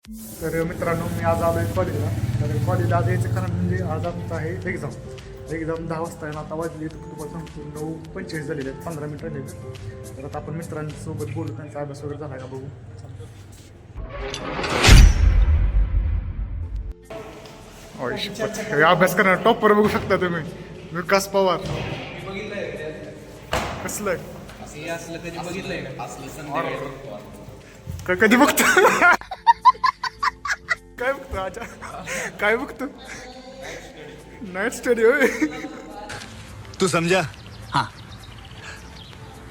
तर मित्रांनो मी आज आलो आहे कॉलेजला. तर कॉलेजला आज यायचं कारण म्हणजे आज आमचं आहे एक्झाम 10 वाजता आहे. आता वाजले तर तुम्हाला सांगतो 9:45 झालेले आहेत, 15 मिनिट राहिलेले. तर आता आपण मित्रांसोबत बोलू, त्यांचा अभ्यास वगैरे झाला का बघू. अभ्यास करणार टॉपर बघू शकता तुम्ही, विकास पवार. कसलं असलं कधी बघितलंय का? असलं कधी बघतो काय बघतो आजा, काय बघतो? नाईट स्टडी होय. तू समझा? हाँ.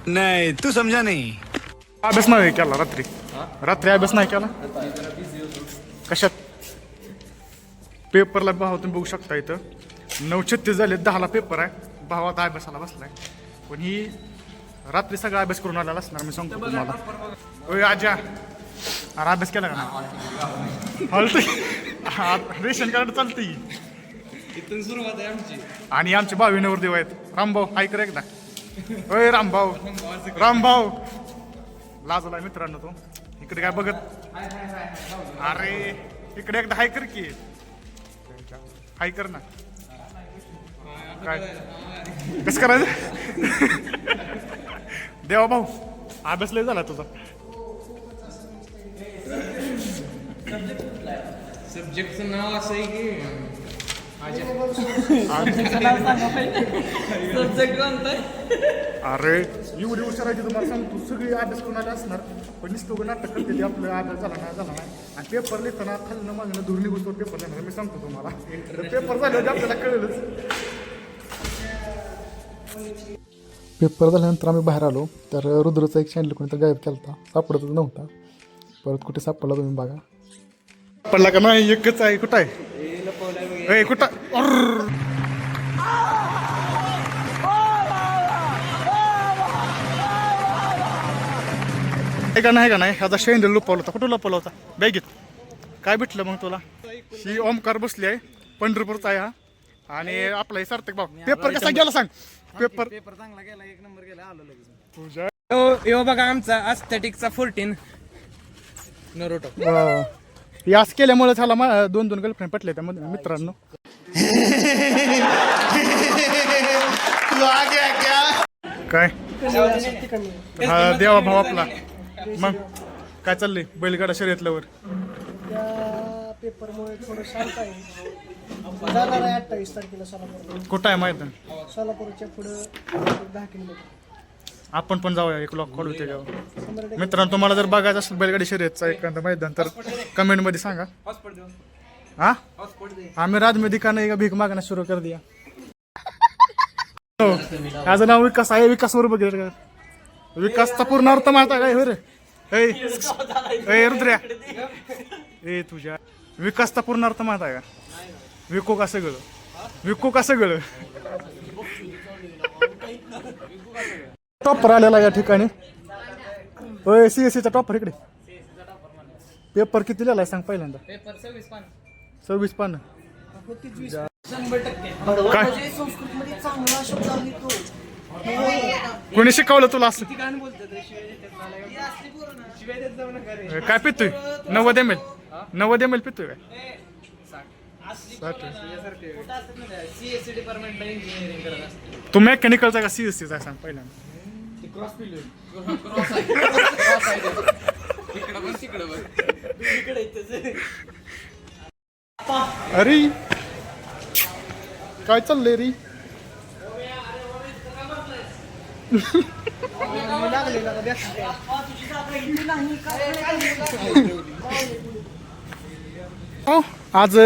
नहीं तू समझा नहीं. अभ्यास नाही केला रात्री अभ्यास नाही केला. कशात? पेपरला भाव तुम्ही बघू शकता इथं 9:36 झाले, 10ला पेपर आहे. भाव आता अभ्यासाला बसलाय, पण ही रात्री सगळा अभ्यास करून आलेला असणार. मी सांगतो तुम्हाला. ओय आजा, अरे अभ्यास केला का? हलत रेशन कार्ड चालतं इथून सुरुवात आहे आमची. आणि आमचे 22 नवरदेव आहेत. रामभाऊ हाय कर एकदा. ओय रामभाऊ लाजला मित्रांनो तो. इकडे काय बघत? अरे इकडे एकदा हाय कर की. हाय कर ना. काय कसं करायचं? देवा भाऊ अभ्यास लय झाला तुझा. सब्जेक्टचं नाव असं आहे की सब्जेक्ट कोणतं? अरे एवढी हुशार आहे तुम्हाला सांगतो. सगळी अभ्यास कोणाला असणार, पण नुसतं नाटक करते ते आपलं. अभ्यास झाला नाही. आणि पेपर लिहिताना खाल्लं मागणं धुरणी गोष्ट पेपर लिहिणार. मी सांगतो तुम्हाला, पेपर झाल्यावर आपल्याला कळलंच. पेपर झाल्यानंतर आम्ही बाहेर आलो, तर रुद्रचा एक चॅनल कोणीतरी गायब केला, सापडतच नव्हता. परत कुठे सापडला तुम्ही बघा. पडला का नाही? एकच आहे. कुठं आहे? कुठं? का नाही ह्याचा शेंडल लपवला होता. कुठं लपवला होता? बॅगेत. काय भेटलं मग तुला? ही ओमकार बसली आहे, पंढरपूरचा आहे हा. आणि आपला हे सार्थक भाऊ. पेपर कसा गेला सांग? पेपर चांगला गेला, 1 नंबर गेला. आलो लगेच तुझ्या यो बघा आमचा अस्थेटिकचा 14 नरोटो. यास केल्यामुळे झाला 2 गर्लफ्रेंड पटले त्या मित्रांनो. काय हा देवा भाऊ आपला. मग काय चाललंय बैलगाडा शर्यतल्यावर? पेपरमुळे थोडं शांत आहे. जाणार आहे 28 तारखेला सोलापूर. कुठं आहे मैदान? सोलापूरच्या पुढं 10 किलोमीटर. आपण पण जाऊया, एक लॉक काढू त्याच्यावर. मित्रांनो तुम्हाला जर बघायचं असेल बैलगाडी शर्यतचा एखादा मैदान, तर कमेंट मध्ये सांगा. हा आम्ही राजमेदी का नाही का भीक मागणं सुरू कर दिया. माझं नाव विकास आहे. विकास वर बघितलं का? विकासचा पूर्ण अर्थ माहित आहे काय? रुद्र्या ए तुझ्या विकासचा पूर्ण अर्थ माहित आहे का? विको का सगळं? टॉपर आलेला या ठिकाणी. होय सीएससीचा टॉपर इकडे. पेपर किती लिहिलाय सांग पहिल्यांदा? पेपर 26 पानं. काय संस्कृतमध्ये चांगला शब्द आहे तो. कोणी शिकवलं तुला असं? काय पितोय? 90 ml पितोय काय? सीएससी डिपार्टमेंटला इंजिनिअरिंग करत असते. तू मेकॅनिकलचा का सीएससीचा सांग पहिल्यांदा? क्रॉस पिल्लू तिकडं बघ. अरे काय चाललंय रे? आज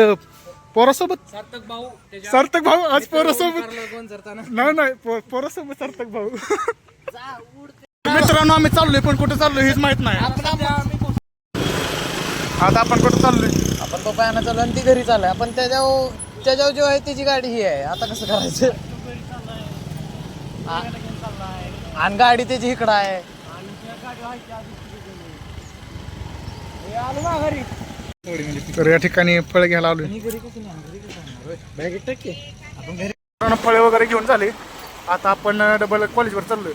पोरासोबत सार्थक भाऊ आज पोरासोबत नाही पोरासोबत सार्थक भाऊ. मित्रांनो आम्ही चाललोय, पण कुठे चाललोय हेच माहित नाही. आता आपण कुठे चाललोय? आपण पप्पायांना चालू आणि ती घरी चालू. आपण त्याच्यावर जो आहे त्याची गाडी ही आहे. आता कसं करायचं? आणि गाडी त्याची इकडं आहे. तर या ठिकाणी फळ घ्यायला आलोय. फळे वगैरे घेऊन झाले. आता आपण डबल कॉलेजवर चाललोय.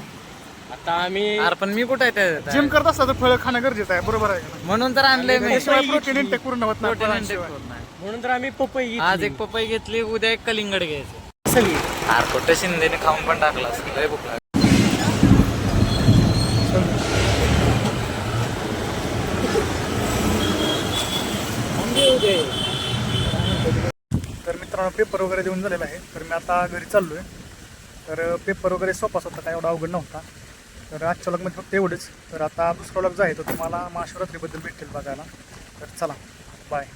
आता आम्ही अरे पण मी कुठे आहे जिम करत असता तर फळं खाणं गरजेचं आहे, बरोबर आहे का? म्हणून तर आणले मी त्याशिवाय प्रोटीन इंटेक पूर्ण होत नाही Protein intake फळांशिवाय. होत नाही. म्हणून तर आम्ही पपई घेतली. आज एक पपई घेतली, उद्या एक कलिंगड घ्यायचं. सगळी अरे कुठे शिंदेने खाऊन पण टाकला असं लय भूक लागली. तर मित्रांनो पेपर वगैरे देऊन झालेला आहे, तर मी आता घरी चाललोय. तर पेपर वगैरे सोपाच होता, काय एवढा अवघड नव्हता. तर आजच्या व्लॉगमध्ये फक्त एवढंच. तर आता दुसरा व्लॉग जो आहे तो तुम्हाला महाशिवरात्रीबद्दल भेटेल बघायला. तर चला बाय.